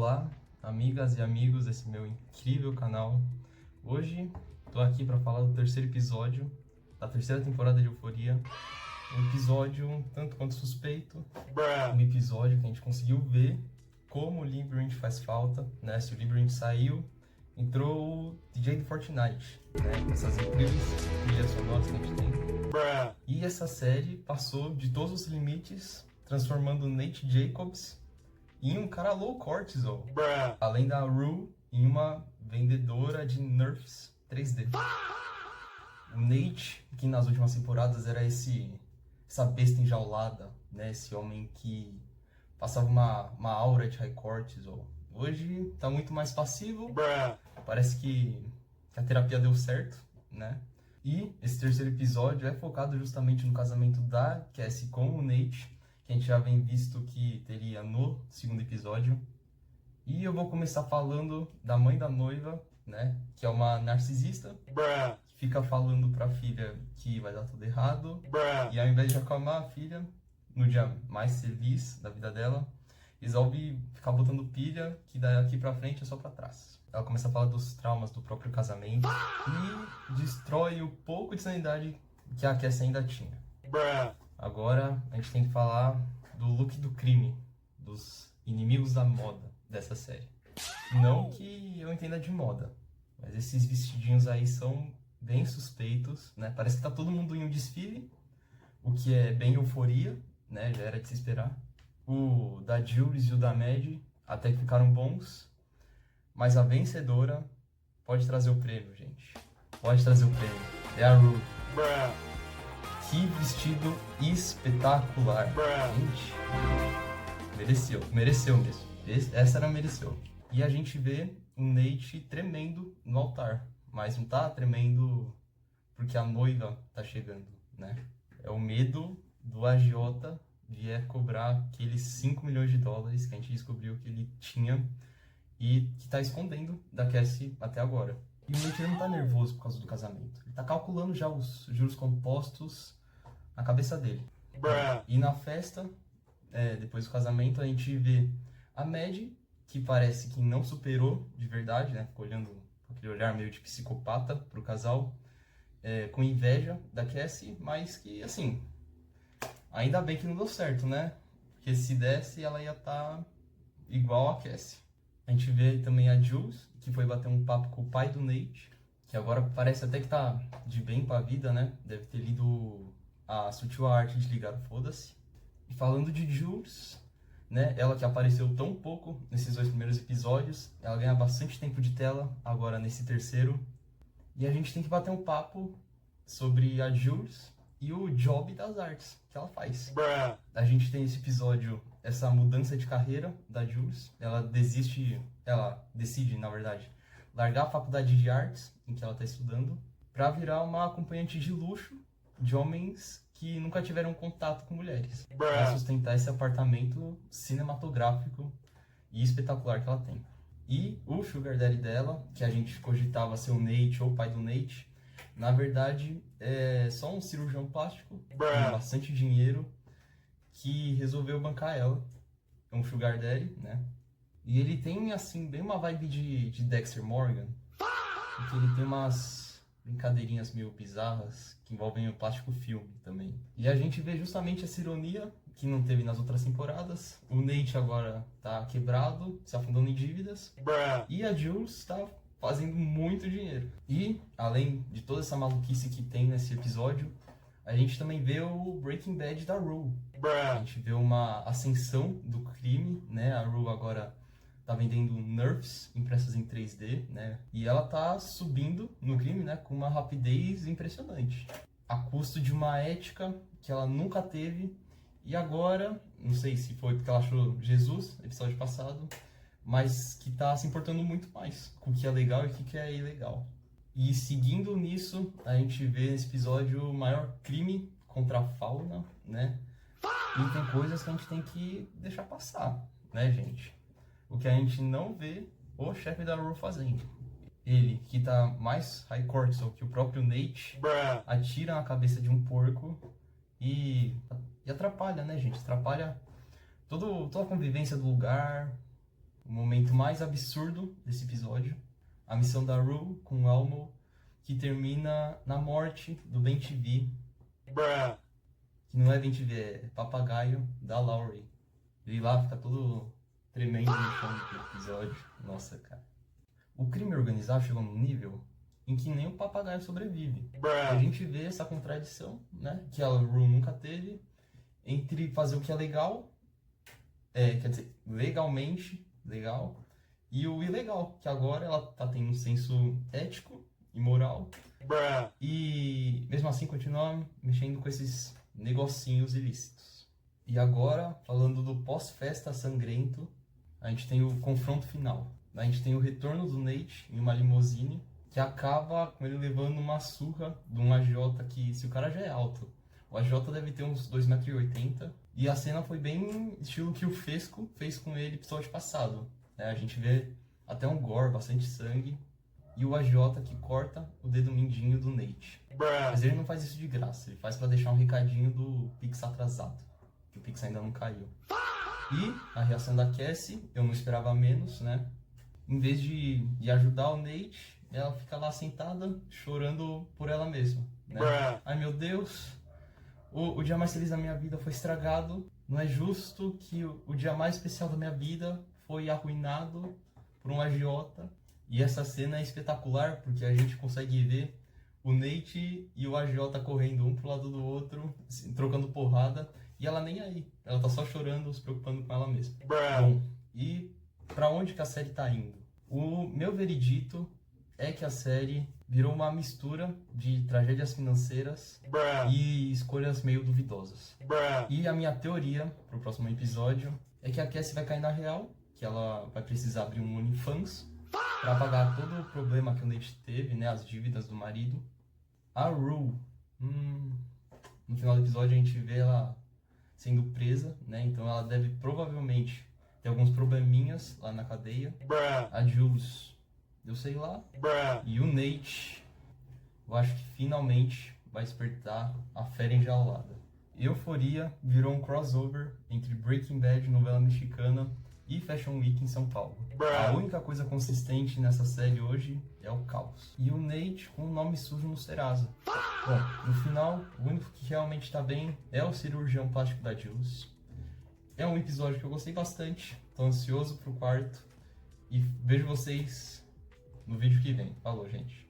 Olá, amigas e amigos desse meu incrível canal. Hoje tô aqui para falar do terceiro episódio da terceira temporada de Euphoria. Um episódio um tanto quanto suspeito, um episódio que a gente conseguiu ver como o Labyrinth faz falta, né? Se o Labyrinth saiu, entrou o DJ do Fortnite, né? Essas incríveis trilhas sonoras que a gente tem. E essa série passou de todos os limites, transformando Nate Jacobs em um cara low cortisol, além da Rue em uma vendedora de Nerfs 3D. O Nate, que nas últimas temporadas era essa besta enjaulada, né? Esse homem que passava uma aura de high cortisol. Hoje tá muito mais passivo, parece que a terapia deu certo, né? E esse terceiro episódio é focado justamente no casamento da Cassie com o Nate, que a gente já vem visto que teria no segundo episódio. E eu vou começar falando da mãe da noiva, né? Que é uma narcisista, que fica falando pra filha que vai dar tudo errado. E ao invés de acalmar a filha, no dia mais feliz da vida dela, resolve ficar botando pilha, que daqui pra frente é só pra trás. Ela começa a falar dos traumas do próprio casamento e destrói o pouco de sanidade que a Cassie ainda tinha. Agora a gente tem que falar do look do crime, dos inimigos da moda dessa série. Não que eu entenda de moda, mas esses vestidinhos aí são bem suspeitos, né? Parece que tá todo mundo em um desfile, o que é bem euforia, né? Já era de se esperar. O da Jules e o da Mad até que ficaram bons, mas a vencedora pode trazer o prêmio, gente. Pode trazer o prêmio. É a Rue. Que vestido espetacular. Gente, mereceu mesmo. Essa era mereceu. E a gente vê o Nate tremendo no altar, mas não tá tremendo porque a noiva tá chegando, né? É o medo do agiota vier cobrar aqueles 5 milhões de dólares que a gente descobriu que ele tinha e que tá escondendo da Cassie até agora. E o Nate não tá nervoso por causa do casamento. Ele tá calculando já os juros compostos na cabeça dele. E na festa, depois do casamento, a gente vê a Mad, que parece que não superou de verdade, né? Ficou olhando com aquele olhar meio de psicopata pro casal, com inveja da Cassie, mas que, assim, ainda bem que não deu certo, né? Porque se desse, ela ia estar igual a Cassie. A gente vê também a Jules, que foi bater um papo com o pai do Nate, que agora parece até que tá de bem com a vida, né? Deve ter lido a sutil arte de ligar o foda-se. E falando de Jules, né? Ela que apareceu tão pouco nesses 2 primeiros episódios, ela ganha bastante tempo de tela agora nesse terceiro. E a gente tem que bater um papo sobre a Jules e o job das artes que ela faz. A gente tem esse episódio, essa mudança de carreira da Jules. Ela decide, na verdade, largar a faculdade de artes em que ela está estudando para virar uma acompanhante de luxo de homens que nunca tiveram contato com mulheres, para sustentar esse apartamento cinematográfico e espetacular que ela tem. E o sugar daddy dela, que a gente cogitava ser o Nate ou o pai do Nate, na verdade é só um cirurgião plástico com bastante dinheiro que resolveu bancar ela. É um sugar daddy, né? E ele tem, assim, bem uma vibe de Dexter Morgan, porque ele tem umas brincadeirinhas meio bizarras que envolvem o plástico filme também. E a gente vê justamente essa ironia que não teve nas outras temporadas. O Nate agora tá quebrado, se afundando em dívidas. E a Jules tá fazendo muito dinheiro. E, além de toda essa maluquice que tem nesse episódio, a gente também vê o Breaking Bad da Rue. A gente vê uma ascensão do crime, né? A Rue agora tá vendendo Nerfs impressas em 3D, né? E ela tá subindo no crime, né? Com uma rapidez impressionante. A custo de uma ética que ela nunca teve. E agora, não sei se foi porque ela achou Jesus, episódio passado, mas que tá se importando muito mais com o que é legal e o que é ilegal. E seguindo nisso, a gente vê nesse episódio o maior crime contra a fauna, né? E tem coisas que a gente tem que deixar passar, né, gente? O que a gente não vê o chefe da Rue fazendo. Ele, que tá mais high cortisol que o próprio Nate, atira na cabeça de um porco e atrapalha, né, gente? Atrapalha toda a convivência do lugar, o momento momento mais absurdo desse episódio, a missão da Rue com o Elmo, que termina na morte do Ben-TV. Que não é Ben-TV, é papagaio da Laurie. Ele lá fica todo tremendo no chão do episódio. Nossa, cara. O crime organizado chegou num nível em que nem o papagaio sobrevive. E a gente vê essa contradição, né, que a Rue nunca teve, entre fazer o que é legal, quer dizer, legalmente legal, e o ilegal, que agora ela tá tendo um senso ético e moral, e mesmo assim continua mexendo com esses negocinhos ilícitos. E agora, falando do pós-festa sangrento, a gente tem o confronto final. A gente tem o retorno do Nate em uma limusine, que acaba com ele levando uma surra de um agiota que, se o cara já é alto, o agiota deve ter uns 2,80 m. E a cena foi bem estilo que o Fesco fez com ele episódio passado. A gente vê até um gore, bastante sangue. E o agiota que corta o dedo mindinho do Nate. Mas ele não faz isso de graça, ele faz pra deixar um recadinho do Pix atrasado. Que o Pix ainda não caiu. E a reação da Cassie, eu não esperava menos, né? Em vez de ajudar o Nate, ela fica lá sentada, chorando por ela mesma, né? Ai meu Deus, o dia mais feliz da minha vida foi estragado. Não é justo que o dia mais especial da minha vida foi arruinado por um agiota. E essa cena é espetacular, porque a gente consegue ver o Nate e o agiota correndo um pro lado do outro, trocando porrada, e ela nem aí. Ela tá só chorando, se preocupando com ela mesma. Bom, e pra onde que a série tá indo? O meu veredito é que a série virou uma mistura de tragédias financeiras e escolhas meio duvidosas. E a minha teoria pro próximo episódio é que a Cassie vai cair na real, que ela vai precisar abrir um OnlyFans para pagar todo o problema que o Nate teve, né, as dívidas do marido. A Rue, no final do episódio a gente vê ela sendo presa, né, então ela deve provavelmente ter alguns probleminhas lá na cadeia. A Jules, eu sei lá. E o Nate, eu acho que finalmente vai despertar a fera enjaulada. Euphoria virou um crossover entre Breaking Bad, novela mexicana, e Fashion Week em São Paulo. A única coisa consistente nessa série hoje é o caos. E o Nate com o nome sujo no Serasa. Bom, no final, o único que realmente tá bem é o cirurgião plástico da Jules. É um episódio que eu gostei bastante, tô ansioso pro quarto. E vejo vocês no vídeo que vem. Falou, gente.